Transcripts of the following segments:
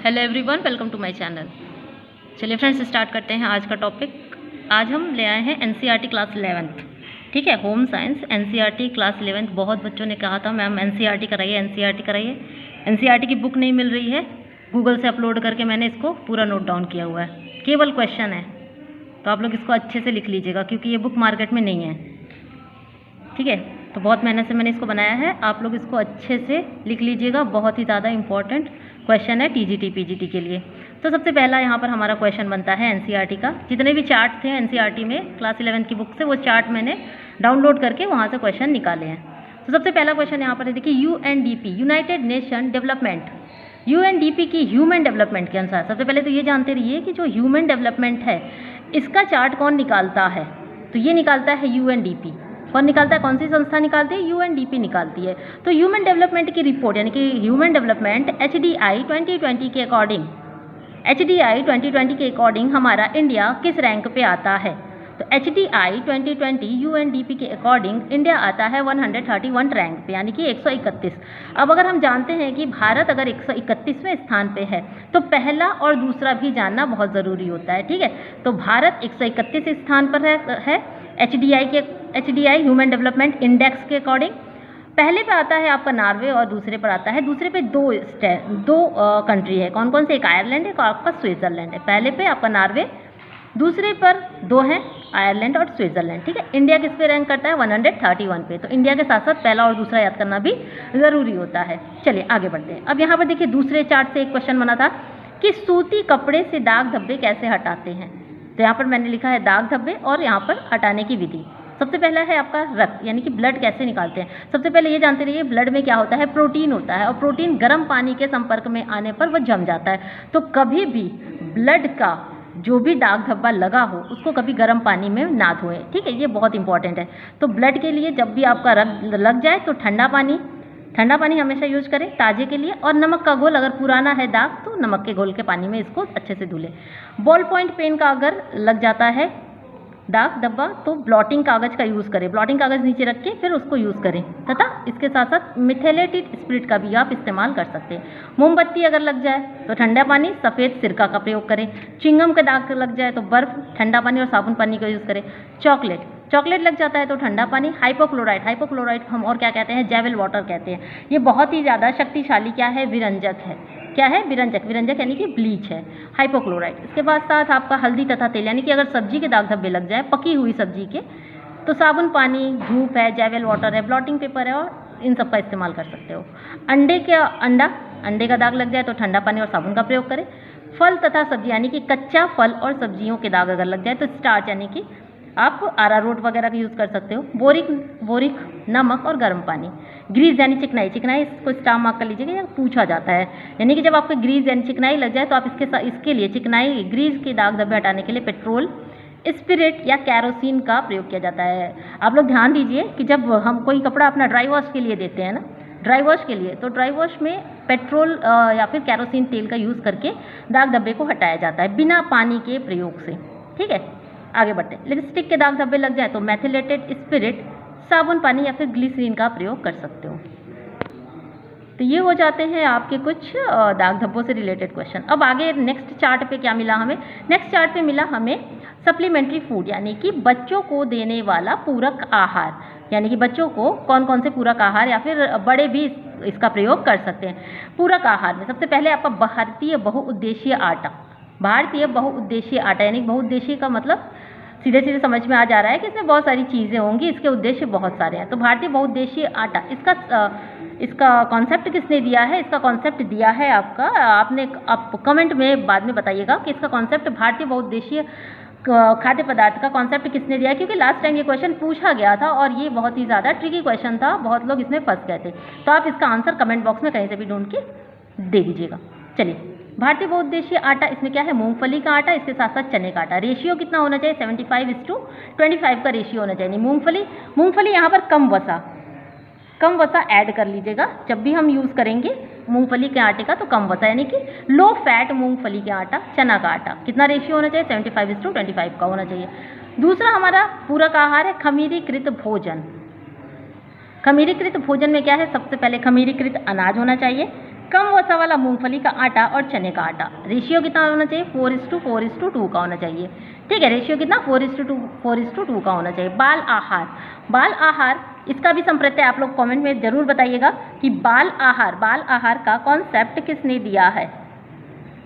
Hello everyone, welcome to my channel. चलिए friends, start करते हैं आज का टॉपिक। आज हम ले आए हैं एनसीईआरटी क्लास 11th। ठीक है, home science NCERT class 11th। बहुत बच्चों ने कहा था मैम एनसीईआरटी कराइए, एनसीईआरटी कराइए। एनसीईआरटी की बुक नहीं मिल रही है, गूगल से अपलोड करके मैंने इसको पूरा नोट डाउन किया हुआ है। केवल क्वेश्चन है, तो आप लोग इसको अच्छे से लिख लीजिएगा क्योंकि ये बुक मार्केट में नहीं है। ठीक है, तो बहुत मेहनत से मैंने इसको बनाया है, आप लोग इसको अच्छे से लिख लीजिएगा। बहुत ही ज़्यादा इंपॉर्टेंट क्वेश्चन है टीजीटी पीजीटी के लिए। तो सबसे पहला यहाँ पर हमारा क्वेश्चन बनता है एनसीईआरटी का। जितने भी चार्ट थे एनसीईआरटी में क्लास 11 की बुक से, वो चार्ट मैंने डाउनलोड करके वहाँ से क्वेश्चन निकाले हैं। तो सबसे पहला क्वेश्चन यहाँ पर है, देखिए UNDP, United nation development, UNDP की ह्यूमन डेवलपमेंट के अनुसार सबसे पहले तो ये जानते रहिए कि जो ह्यूमन डेवलपमेंट है इसका चार्ट कौन निकालता है। तो ये निकालता है यूएनडीपी। कौन निकालता है? कौन सी संस्था निकालती है? यूएनडीपी निकालती है। तो ह्यूमन डेवलपमेंट की रिपोर्ट यानी कि ह्यूमन डेवलपमेंट एचडीआई 2020 के अकॉर्डिंग, एचडीआई 2020 के अकॉर्डिंग हमारा इंडिया किस रैंक पे आता है? तो एचडीआई 2020 यूएनडीपी के अकॉर्डिंग इंडिया आता है 131 रैंक पे, यानी कि 131। अब अगर हम जानते हैं कि भारत अगर 131वें स्थान पे है तो पहला और दूसरा भी जानना बहुत ज़रूरी होता है। ठीक है, तो भारत 131 स्थान पर है एचडीआई ह्यूमन डेवलपमेंट इंडेक्स के अकॉर्डिंग। पहले पे आता है आपका नॉर्वे और दूसरे पर आता है, दूसरे पे दो कंट्री है। कौन कौन से? एक आयरलैंड है, एक आपका स्विट्जरलैंड है। पहले पे आपका नॉर्वे, दूसरे पर दो हैं आयरलैंड और स्विट्जरलैंड। ठीक है, इंडिया किस पे रैंक करता है? 131 पे। तो इंडिया के साथ साथ पहला और दूसरा याद करना भी ज़रूरी होता है। चलिए आगे बढ़ते हैं। अब यहाँ पर देखिए दूसरे चार्ट से एक क्वेश्चन बना था कि सूती कपड़े से दाग धब्बे कैसे हटाते हैं। तो यहाँ पर मैंने लिखा है दाग धब्बे और यहाँ पर हटाने की विधि। सबसे पहला है आपका रक्त, यानी कि ब्लड कैसे निकालते हैं। सबसे पहले ये जानते रहिए ब्लड में क्या होता है? प्रोटीन होता है, और प्रोटीन गर्म पानी के संपर्क में आने पर वह जम जाता है। तो कभी भी ब्लड का जो भी दाग धब्बा लगा हो उसको कभी गर्म पानी में ना धोएं। ठीक है, ये बहुत इंपॉर्टेंट है। तो ब्लड के लिए जब भी आपका रक्त लग जाए तो ठंडा पानी हमेशा यूज करें ताजे के लिए। और नमक का घोल, अगर पुराना है दाग तो नमक के घोल के पानी में इसको अच्छे से धुलें। बॉल पॉइंट पेन का अगर लग जाता है दाग धब्बा तो ब्लॉटिंग कागज़ का यूज़ करें। ब्लॉटिंग कागज़ नीचे रख के फिर उसको यूज़ करें, तथा इसके साथ साथ मिथेलेटेड स्पिरिट का भी आप इस्तेमाल कर सकते हैं। मोमबत्ती अगर लग जाए तो ठंडा पानी, सफ़ेद सिरका का प्रयोग करें। चिंगम का दाग लग जाए तो बर्फ़, ठंडा पानी और साबुन पानी का यूज़ करें। चॉकलेट लग जाता है तो ठंडा पानी। हाइपोक्लोराइट हम और क्या कहते हैं? जेवल वाटर कहते हैं। ये बहुत ही ज़्यादा शक्तिशाली क्या है? विरंजक है। क्या है? विरंजक यानी कि ब्लीच है, हाइपोक्लोराइट। इसके बाद साथ आपका हल्दी तथा तेल, यानी कि अगर सब्जी के दाग धब्बे लग जाए, पकी हुई सब्जी के, तो साबुन पानी, धूप है, जेवल वाटर है, ब्लॉटिंग पेपर है, और इन सब का इस्तेमाल कर सकते हो। अंडे का दाग लग जाए तो ठंडा पानी और साबुन का प्रयोग करें। फल तथा सब्जी, यानी कि कच्चा फल और सब्जियों के दाग अगर लग जाए तो स्टार्च, यानी कि आप अरारोट वगैरह का यूज़ कर सकते हो। बोरिक नमक और गर्म पानी। ग्रीस यानी चिकनाई, इसको स्टार मार्क कर लीजिएगा, या पूछा जाता है। यानी कि जब आपको ग्रीस यानी चिकनाई लग जाए तो आप इसके लिए चिकनाई, ग्रीस के दाग धब्बे हटाने के लिए पेट्रोल, स्पिरिट या कैरोसिन का प्रयोग किया जाता है। आप लोग ध्यान दीजिए कि जब हम कोई कपड़ा अपना ड्राई वॉश के लिए देते हैं ना, ड्राई वॉश के लिए, तो ड्राई वॉश में पेट्रोल या फिर कैरोसिन तेल का यूज़ करके दाग धब्बे को हटाया जाता है बिना पानी के प्रयोग से। ठीक है, आगे बढ़ते हैं। लिपस्टिक के दाग धब्बे लग जाए तो मेथिलेटेड स्पिरिट, साबुन पानी या फिर ग्लिसरीन का प्रयोग कर सकते हो। तो ये हो जाते हैं आपके कुछ दाग धब्बों से रिलेटेड क्वेश्चन। अब आगे नेक्स्ट चार्ट पे क्या मिला हमें? नेक्स्ट चार्ट पे मिला हमें सप्लीमेंट्री फूड, यानी कि बच्चों को देने वाला पूरक आहार। यानी कि बच्चों को कौन कौन से पूरक आहार, या फिर बड़े भी इसका प्रयोग कर सकते हैं। पूरक आहार में सबसे पहले आपका भारतीय बहुउद्देशीय आटा, यानी बहुउद्देशीय का मतलब सीधे सीधे समझ में आ जा रहा है कि इसमें बहुत सारी चीज़ें होंगी, इसके उद्देश्य बहुत सारे हैं। तो भारतीय बहुउद्देशीय आटा, इसका कॉन्सेप्ट किसने दिया है? इसका कॉन्सेप्ट दिया है आप कमेंट में बाद में बताइएगा कि इसका कॉन्सेप्ट भारतीय बहुउद्देशीय खाद्य पदार्थ का कॉन्सेप्ट किसने दिया है, क्योंकि लास्ट टाइम ये क्वेश्चन पूछा गया था और ये बहुत ही ज़्यादा ट्रिकी क्वेश्चन था, बहुत लोग इसमें फंस गए थे। तो आप इसका आंसर कमेंट बॉक्स में कहीं से भी ढूंढ के दे दीजिएगा। चलिए, भारतीय बहुउद्देशीय आटा, इसमें क्या है? मूंगफली का आटा, इसके साथ साथ चने का आटा। रेशियो कितना होना चाहिए? 75:25 का रेशियो होना चाहिए। मूंगफली यहाँ पर कम वसा ऐड कर लीजिएगा जब भी हम यूज़ करेंगे मूंगफली के आटे का, तो कम वसा, यानी कि लो फैट मूंगफली के आटा, चना का आटा। कितना रेशियो होना चाहिए? 75:25 का होना चाहिए। दूसरा हमारा पूरक आहार है खमीरीकृत भोजन। खमीरीकृत भोजन में क्या है? सबसे पहले खमीरीकृत अनाज होना चाहिए, कम वसा वाला मूंगफली का आटा और चने का आटा। रेशियो कितना होना चाहिए? 4:4:2 का होना चाहिए। ठीक है, रेशियो कितना? 4:2 का होना चाहिए। बाल आहार, बाल आहार इसका भी संप्रत्यय आप लोग कमेंट में जरूर बताइएगा कि बाल आहार का कॉन्सेप्ट किसने दिया है,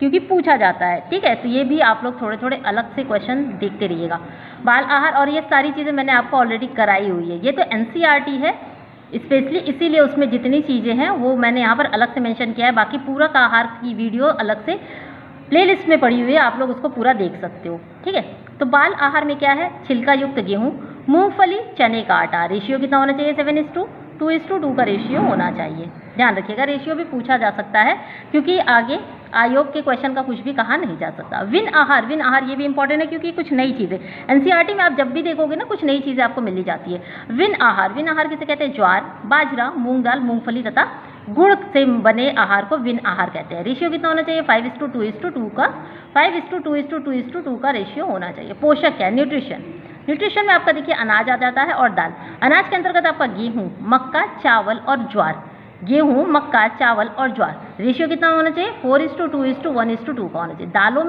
क्योंकि पूछा जाता है। ठीक है, तो ये भी आप लोग थोड़े थोड़े अलग से क्वेश्चन देखते रहिएगा। बाल आहार और ये सारी चीज़ें मैंने आपको ऑलरेडी कराई हुई है, ये तो एनसीईआरटी है स्पेशली, इसीलिए उसमें जितनी चीज़ें हैं वो मैंने यहाँ पर अलग से मेंशन किया है। बाकी पूरक आहार की वीडियो अलग से प्लेलिस्ट में पड़ी हुई है, आप लोग उसको पूरा देख सकते हो। ठीक है, तो बाल आहार में क्या है? छिलका युक्त गेहूँ, मूंगफली, चने का आटा। रेशियो कितना होना चाहिए? 7:2 का रेशियो होना चाहिए। ध्यान रखिएगा, रेशियो भी पूछा जा सकता है क्योंकि आगे आयोग के क्वेश्चन का कुछ भी कहा नहीं जा सकता। विन आहार ये भी इंपॉर्टेंट है क्योंकि कुछ नई चीज़ें एनसीईआरटी में आप जब भी देखोगे ना, कुछ नई चीज़ें आपको मिली जाती है। विन आहार किसे कहते हैं? ज्वार, बाजरा, मूंग दाल, मूंगफली तथा गुड़ से बने आहार को विन आहार कहते हैं। रेशियो कितना होना चाहिए? 5:2:2 का 5:2:2 का रेशियो होना चाहिए। पोषक क्या है? न्यूट्रिशन में आपका देखिए अनाज आ जाता है और दाल। अनाज के अंतर्गत आपका गेहूँ, मक्का, चावल और ज्वार। गेहूँ, मक्का, चावल और ज्वार। रेशियो कितना होना चाहिए? 4:2:1:2 का होना चाहिए। दालों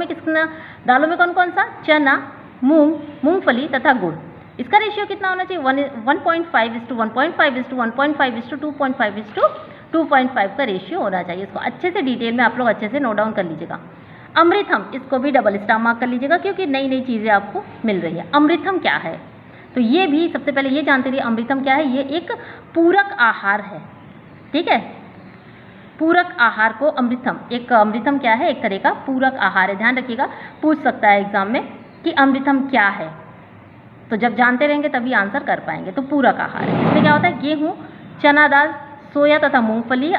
में कौन कौन सा? चना, मूंग, मूंगफली तथा गुड़। इसका रेशियो कितना होना चाहिए? 1.5:1.5:2.5:2.5 का रेशियो होना चाहिए। इसको अच्छे से डिटेल में आप लोग अच्छे से नोट डाउन कर लीजिएगा। अमृतम, इसको भी डबल स्टार मार्क कर लीजिएगा क्योंकि नई नई चीज़ें आपको मिल रही है। अमृतम क्या है? तो ये भी सबसे पहले ये जानते रहिए अमृतम क्या है। ये एक पूरक आहार है। ठीक है, पूरक आहार को अमृतम क्या है? एक तरह का पूरक आहार है। ध्यान रखिएगा, पूछ सकता है एग्जाम में कि अमृतम क्या है, तो जब जानते रहेंगे तभी आंसर कर पाएंगे। तो पूरक आहार है, इसमें क्या होता है? गेहूँ, चना दाल, सोया तथा मूंगफली,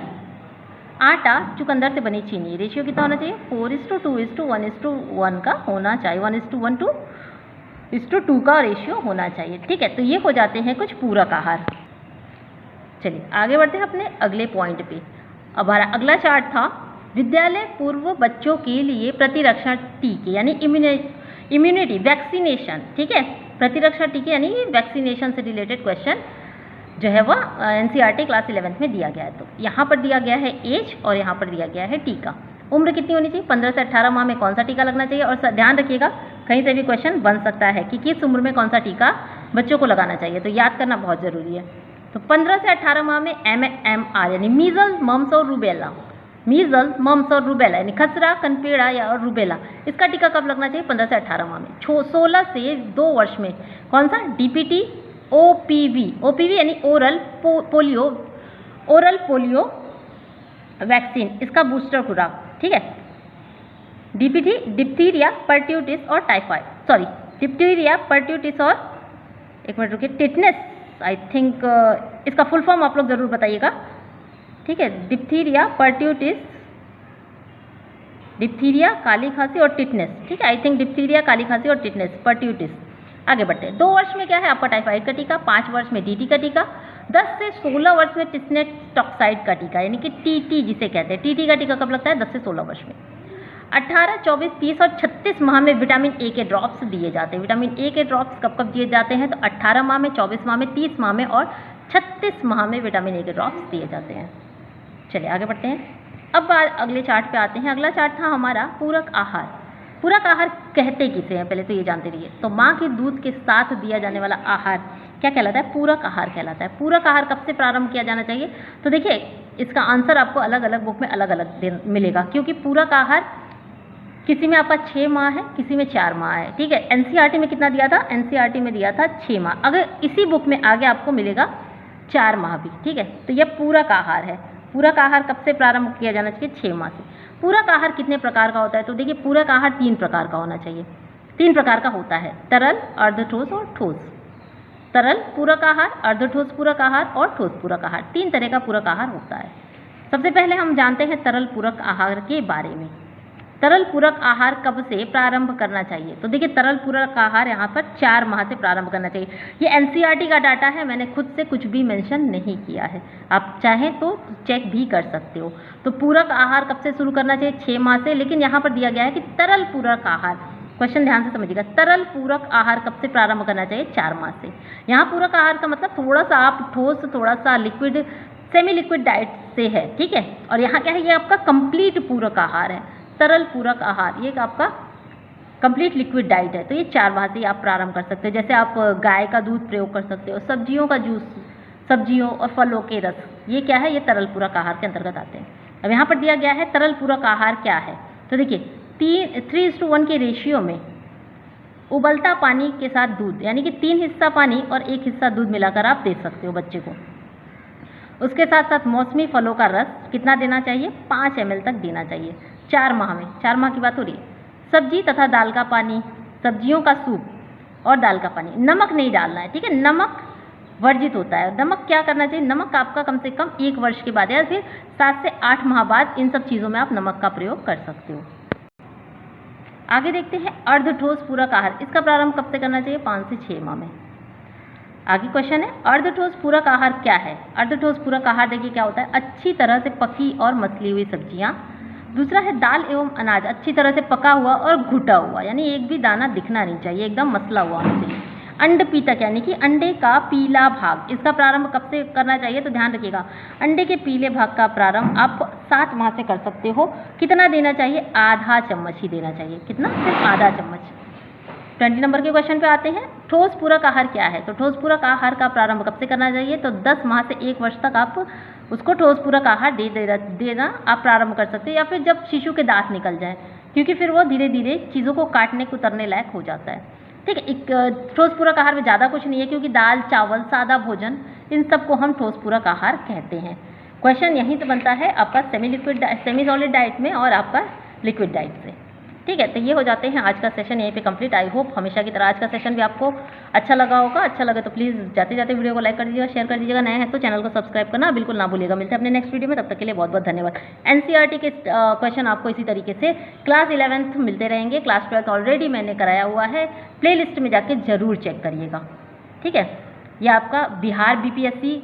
आटा, चुकंदर से बनी चीनी। रेशियो कितना होना चाहिए? 4:2:1:1 का होना चाहिए। 1:1:2 का रेशियो होना चाहिए। ठीक है, तो ये हो जाते हैं कुछ पूरक आहार। चलिए आगे बढ़ते हैं अपने अगले पॉइंट पे। अब हमारा अगला चार्ट था विद्यालय पूर्व बच्चों के लिए प्रतिरक्षण टीके यानी इम्यूनिटी वैक्सीनेशन। ठीक है, प्रतिरक्षण टीके यानी वैक्सीनेशन से रिलेटेड क्वेश्चन जो है वह एनसीईआरटी क्लास 11th में दिया गया है। तो यहाँ पर दिया गया है एज और यहाँ पर दिया गया है टीका। उम्र कितनी होनी चाहिए? 15 से 18 माह में कौन सा टीका लगना चाहिए? और ध्यान रखिएगा कहीं से भी क्वेश्चन बन सकता है कि किस उम्र में कौन सा टीका बच्चों को लगाना चाहिए, तो याद करना बहुत ज़रूरी है। तो 15 से 18 माह में MMR यानी मीजल्स, मम्स और रूबेला यानी खसरा, कनपेड़ा या और रूबेला, इसका टीका कब लगना चाहिए? 15 से 18 माह में। 16 से 2 वर्ष में कौन सा? DPT, OPV यानी ओरल पोलियो वैक्सीन, इसका बूस्टर खुराक। ठीक है, DPT डिप्थीरिया, पर्ट्यूटिस और डिप्थीरिया, पर्ट्यूटिस और एक मिनट रुकिए, टिटनेस आई थिंक, इसका फुल फॉर्म आप लोग जरूर बताइएगा। ठीक है, डिप्थीरिया, पर्ट्यूटिस, डिप्थीरिया, काली खांसी और टिटनेस। ठीक है, आई थिंक डिप्थीरिया, काली खांसी और टिटनेस, पर्ट्यूटिस। आगे बढ़ते हैं। 2 वर्ष में क्या है आपका? टाइफाइड का टीका। 5 वर्ष में DT का टीका। 10 से 16 वर्ष में टिस्नेट टॉक्साइड का टीका यानी कि TT जिसे कहते हैं। TT का टीका कब लगता है? 10 से 16 वर्ष में। 18, 24, 30 और 36 माह में विटामिन ए के ड्रॉप्स दिए जाते हैं। विटामिन ए के ड्रॉप्स कब कब दिए जाते हैं? तो 18 माह में, 24 माह में, 30 माह में और 36 माह में विटामिन ए के ड्रॉप्स दिए जाते हैं। चलिए आगे बढ़ते हैं। अब अगले चार्ट पे आते हैं। अगला चार्ट था हमारा पूरक आहार। पूरक आहार कहते किसे हैं पहले तो ये जानते रहिए। तो माँ के दूध के साथ दिया जाने वाला आहार क्या कहलाता है? पूरक आहार कहलाता है। पूरक आहार कब से प्रारंभ किया जाना चाहिए? तो देखिए इसका आंसर आपको अलग अलग बुक में अलग अलग मिलेगा, क्योंकि पूरक आहार किसी में आपका 6 माह है, किसी में 4 माह है। ठीक है, एनसीईआरटी में कितना दिया था? एनसीईआरटी में दिया था 6 माह। अगर इसी बुक में आगे आपको मिलेगा 4 माह भी। ठीक है, तो यह पूरक आहार है। पूरक आहार कब से प्रारंभ किया जाना चाहिए? 6 माह से। पूरक आहार कितने प्रकार का होता है? तो देखिए पूरक आहार 3 प्रकार का होना चाहिए। 3 प्रकार का होता है, तरल, अर्धठोस और ठोस। तरल पूरक आहार, अर्धठोस पूरक आहार और ठोस पूरक आहार, 3 तरह का पूरक आहार होता है। सबसे पहले हम जानते हैं तरल पूरक आहार के बारे में। तरल पूरक आहार कब से प्रारंभ करना चाहिए? तो देखिए तरल पूरक आहार यहाँ पर 4 माह से प्रारंभ करना चाहिए। ये एनसीईआरटी का डाटा है, मैंने खुद से कुछ भी मेंशन नहीं किया है, आप चाहें तो चेक भी कर सकते हो। तो पूरक आहार कब से शुरू करना चाहिए? 6 माह से। लेकिन यहाँ पर दिया गया है कि तरल पूरक आहार, क्वेश्चन ध्यान से समझिएगा, तरल पूरक आहार कब से प्रारंभ करना चाहिए? 4 माह से। यहाँ पूरक आहार का मतलब थोड़ा सा आप ठोस, थोड़ा सा लिक्विड, सेमी लिक्विड डाइट से है, ठीक है। और यहाँ क्या है, ये आपका कंप्लीट पूरक आहार है, तरल पूरक आहार, ये आपका कंप्लीट लिक्विड डाइट है। तो ये 4 वहाँ से आप प्रारंभ कर सकते हो। जैसे आप गाय का दूध प्रयोग कर सकते हो, सब्जियों का जूस, सब्जियों और फलों के रस, ये क्या है, ये तरल पूरक आहार के अंतर्गत आते हैं। अब यहाँ पर दिया गया है तरल पूरक आहार क्या है, तो देखिए 3:1 के रेशियो में उबलता पानी के साथ दूध, यानी कि 3 हिस्सा पानी और 1 हिस्सा दूध मिलाकर आप दे सकते हो बच्चे को। उसके साथ साथ मौसमी फलों का रस कितना देना चाहिए, 5 ml तक देना चाहिए 4 माह में, 4 माह की बात हो रही है। सब्जी तथा दाल का पानी, सब्जियों का सूप और दाल का पानी, नमक नहीं डालना है, ठीक है, नमक वर्जित होता है। नमक क्या करना चाहिए, नमक आपका कम से कम 1 वर्ष के बाद या फिर 7 से 8 माह बाद इन सब चीज़ों में आप नमक का प्रयोग कर सकते हो। आगे देखते हैं अर्ध ठोस पूरक आहार, इसका प्रारंभ कब से करना चाहिए, 5 से 6 माह में। आगे क्वेश्चन है अर्ध ठोस पूरक आहार क्या है। अर्ध ठोस पूरक आहार देखिए क्या होता है, अच्छी तरह से पकी और मसली हुई सब्जियां। दूसरा है दाल एवं अनाज, अच्छी तरह से पका हुआ और घुटा हुआ, यानी एक भी दाना दिखना नहीं चाहिए, एकदम मसला हुआ होना चाहिए। अंड पीतक, यानी कि अंडे का पीला भाग, इसका प्रारंभ कब से करना चाहिए, तो ध्यान रखिएगा अंडे के पीले भाग का प्रारंभ आप 7 माह से कर सकते हो। कितना देना चाहिए, आधा चम्मच ही देना चाहिए, कितना, सिर्फ आधा चम्मच। 20 नंबर के क्वेश्चन पे आते हैं, ठोस पूरक आहार क्या है। तो ठोस पूरक आहार का प्रारंभ कब से करना चाहिए, तो 10 माह से 1 वर्ष तक आप उसको ठोस पूरक आहार देना आप प्रारंभ कर सकते हैं, या फिर जब शिशु के दांत निकल जाए, क्योंकि फिर वो धीरे धीरे चीज़ों को काटने उतरने लायक हो जाता है, ठीक है। एक ठोस पूरक आहार में ज़्यादा कुछ नहीं है, क्योंकि दाल चावल सादा भोजन इन सबको हम ठोस पूरक आहार कहते हैं। क्वेश्चन यहीं से बनता है आपका सेमी सॉलिड डाइट में और आपका लिक्विड डाइट से, ठीक है। तो ये हो जाते हैं आज का सेशन यहीं पे कंप्लीट। आई होप हमेशा की तरह आज का सेशन भी आपको अच्छा लगा होगा। अच्छा लगे तो प्लीज़ जाते जाते वीडियो को लाइक कर दीजिएगा, शेयर कर दीजिएगा। नए हैं तो चैनल को सब्सक्राइब करना बिल्कुल ना भूलिएगा। मिलते हैं अपने नेक्स्ट वीडियो में, तब तक के लिए बहुत बहुत धन्यवाद। एनसीईआरटी के क्वेश्चन आपको इसी तरीके से क्लास 11th मिलते रहेंगे। क्लास 12th ऑलरेडी मैंने कराया हुआ है, प्ले लिस्ट में जाके जरूर चेक करिएगा, ठीक है। यह आपका Bihar BPSC,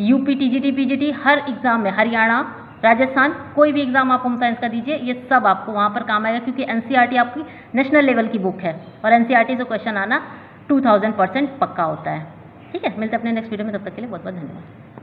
UP TGT PGT हर एग्ज़ाम में, हरियाणा राजस्थान कोई भी एग्जाम आप होम साइंस का दीजिए, ये सब आपको वहाँ पर काम आएगा, क्योंकि एनसीईआरटी आपकी नेशनल लेवल की बुक है और एनसीईआरटी से क्वेश्चन आना 2000% पक्का होता है, ठीक है। मिलते हैं अपने नेक्स्ट वीडियो में, तब तक के लिए बहुत बहुत धन्यवाद।